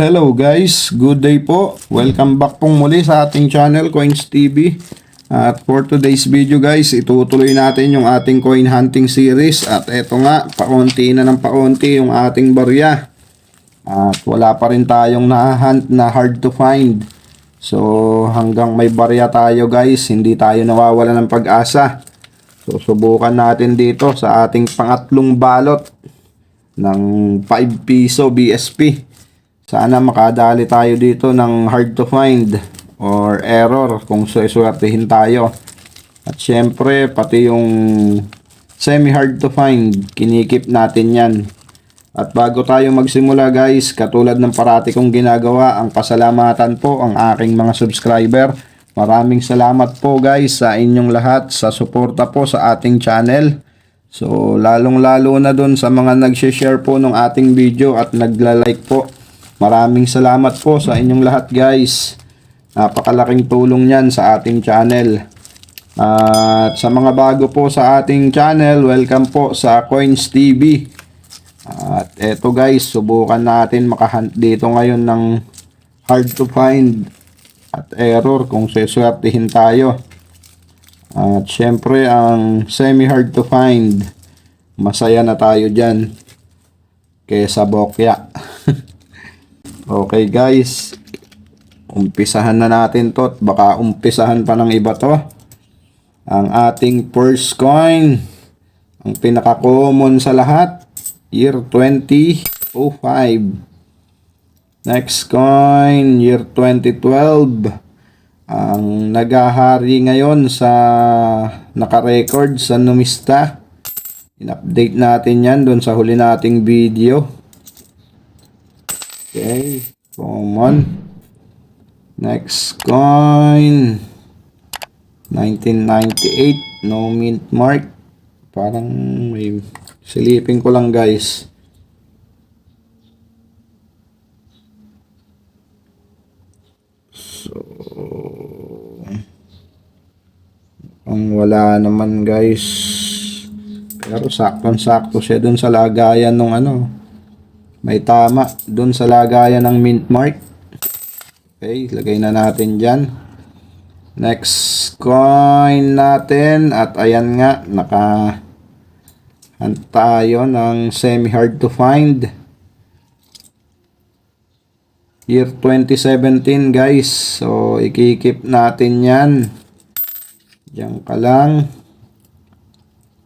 Hello guys, good day po. Welcome back pong muli sa ating channel Coins TV. At for today's video guys, itutuloy natin yung ating coin hunting series. At eto nga, paunti na ng paunti yung ating barya. At wala pa rin tayong nahunt na hard to find. So hanggang may barya tayo guys, hindi tayo nawawala ng pag-asa. So subukan natin dito sa ating pangatlong balot ng 5 piso BSP. Sana makadali tayo dito ng hard to find or error kung suwertehin tayo. At syempre, pati yung semi-hard to find, kinikip natin yan. At bago tayo magsimula guys, katulad ng parati kong ginagawa, ang pasalamatan po ang aking mga subscriber. Maraming salamat po guys sa inyong lahat sa suporta po sa ating channel. So, lalong-lalo na dun sa mga nag-share po ng ating video at nagla-like po. Maraming salamat po sa inyong lahat guys. Napakalaking tulong yan sa ating channel. At sa mga bago po sa ating channel, welcome po sa Coins TV. At eto guys, subukan natin makahunt dito ngayon ng hard to find at error kung seswertihin tayo. At syempre ang semi hard to find, masaya na tayo dyan kesa bokya. Okay guys, umpisahan na natin to. Baka umpisahan pa ng iba to. Ang ating first coin, ang pinaka-common sa lahat, year 2005. Next coin, year 2012. Ang nagahari ngayon sa naka-record sa Numista. In-update natin yan doon sa huli nating video. Okay, common. Next coin, 1998, no mint mark. Parang may silipin ko lang guys. So, ang wala naman guys. Pero saktong-sakto siya dun sa lagayan ng ano. May tama dun sa lagayan ng mint mark. Okay, lagay na natin dyan. Next coin natin. At ayan nga, naka-hunt tayo ng semi-hard to find. Year 2017 guys. So, ikikip natin yan. Diyan ka lang.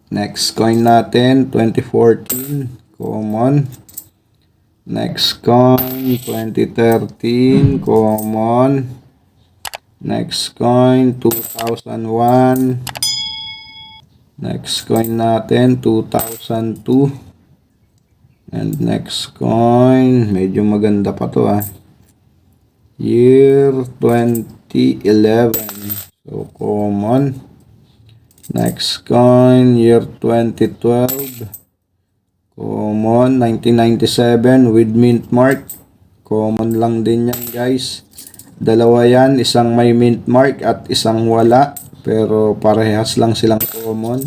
Next coin natin, 2014. Common. Next coin, 2013, common. Next coin, 2001. Next coin natin, 2002. And next coin, medyo maganda pa to year 2011. So, common. Next coin, year 2012. Common, 1997 with mint mark. Common lang din yan guys. Dalawa yan, isang may mint mark at isang wala. Pero parehas lang silang common.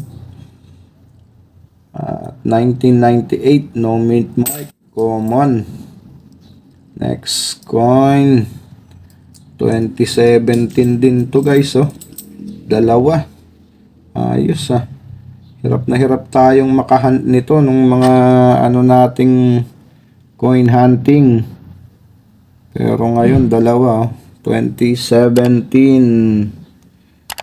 1998, no mint mark. Common. Next coin, 2017 din to guys. Dalawa. Ayos Hirap na hirap tayong makahunt nito nung mga ano nating coin hunting. Pero ngayon dalawa, 2017.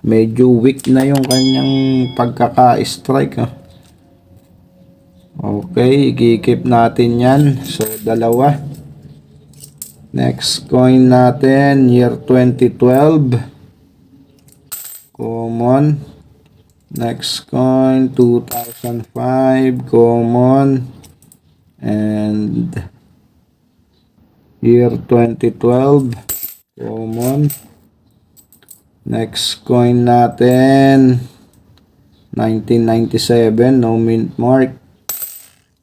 Medyo weak na yung kanyang pagkaka-strike. Okay, i-keep natin yan. So dalawa. Next coin natin, year 2012. Common. Next coin, 2005, common. And year 2012, common. Next coin natin, 1997, no mint mark.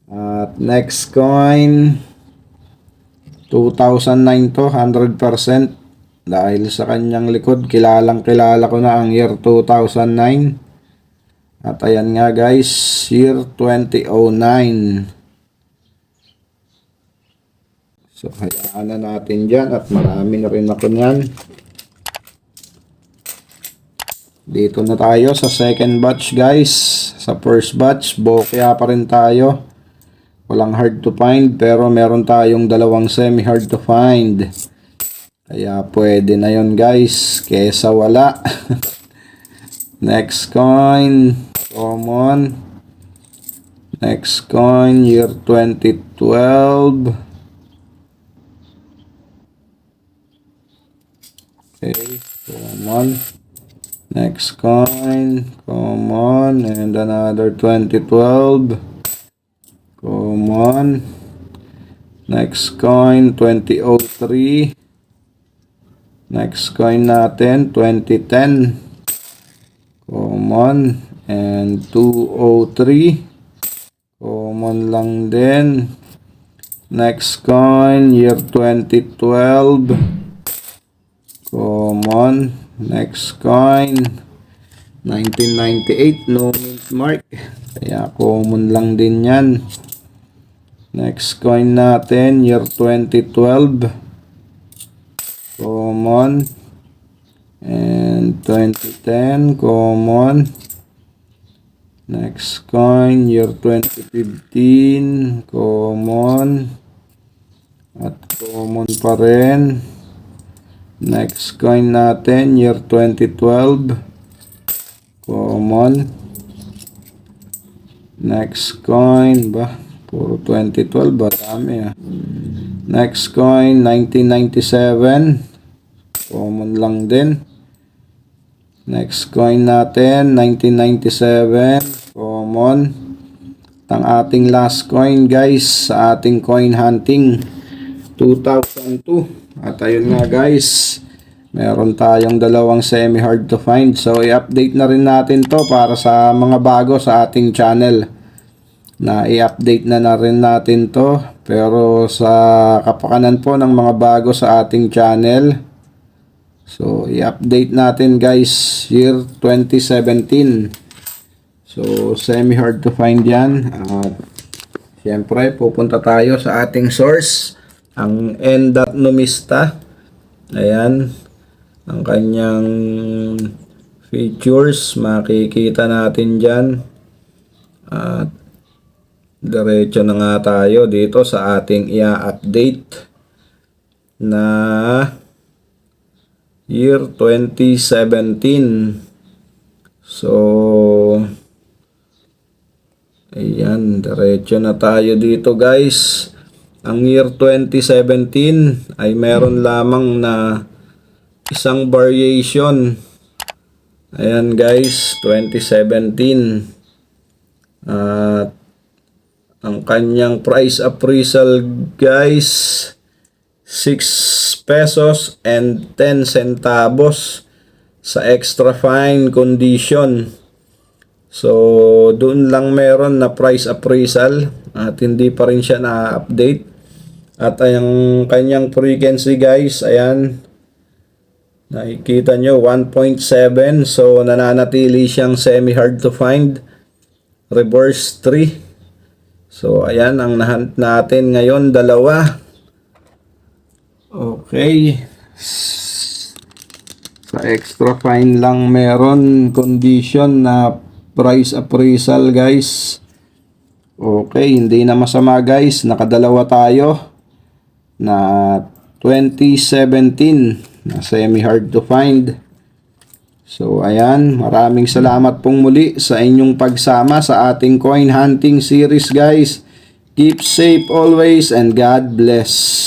At next coin, 2009 to, 100%. Dahil sa kanyang likod, kilalang kilala ko na ang year 2009. At ayan nga guys, year 2009. So, hayaan na natin dyan at marami na rin ako nyan. Dito na tayo sa second batch guys. Sa first batch, bokya pa rin tayo. Walang hard to find pero meron tayong dalawang semi hard to find. Kaya pwede na yon guys, kesa wala. Next coin, common. Next coin, year 2012. Okay, common. Next coin, common, and another 2012. Common. Next coin, 2003. Next coin natin, 2010. Common. And 203. Common lang din. Next coin, year 2012. Common. Next coin, 1998, no mint mark. Kaya common lang din yan. Next coin natin, year 2012. Common. And 2010, common. Next coin, year 2015, common. At common pa rin. Next coin natin, year 2012. Common. Next coin ba? Puro 2012 ba? Dami ah. Next coin, 1997. Common lang din. Next coin natin, 1997. Common. Ang ating last coin guys sa ating coin hunting, 2002. At ayun nga guys, meron tayong dalawang semi hard to find. So i-update na rin natin to para sa mga bago sa ating channel. Na i-update na rin natin to. Pero sa kapakanan po ng mga bago sa ating channel, so i-update natin guys, year 2017. So semi hard to find yan. At syempre pupunta tayo sa ating source, ang N.Numista. Ayan ang kanyang features, makikita natin dyan. At diretso na nga tayo dito sa ating i-update na year 2017. So ayan, diretso na tayo dito guys. Ang year 2017 ay meron lamang na isang variation. Ayan guys, 2017. At ang kanyang price appraisal guys, 6 pesos and 10 centavos sa extra fine condition. So doon lang meron na price appraisal at hindi pa rin siya na-update. At ang kanyang frequency guys, ayan, nakikita nyo 1.7. So nananatili siyang semi hard to find, reverse 3. So ayan ang nahunt natin ngayon, dalawa. Okay, sa extra fine lang meron condition na price appraisal guys. Okay, hindi na masama guys, nakadalawa tayo na 2017 na semi hard to find. So ayan, maraming salamat pong muli sa inyong pagsama sa ating coin hunting series guys. Keep safe always and God bless.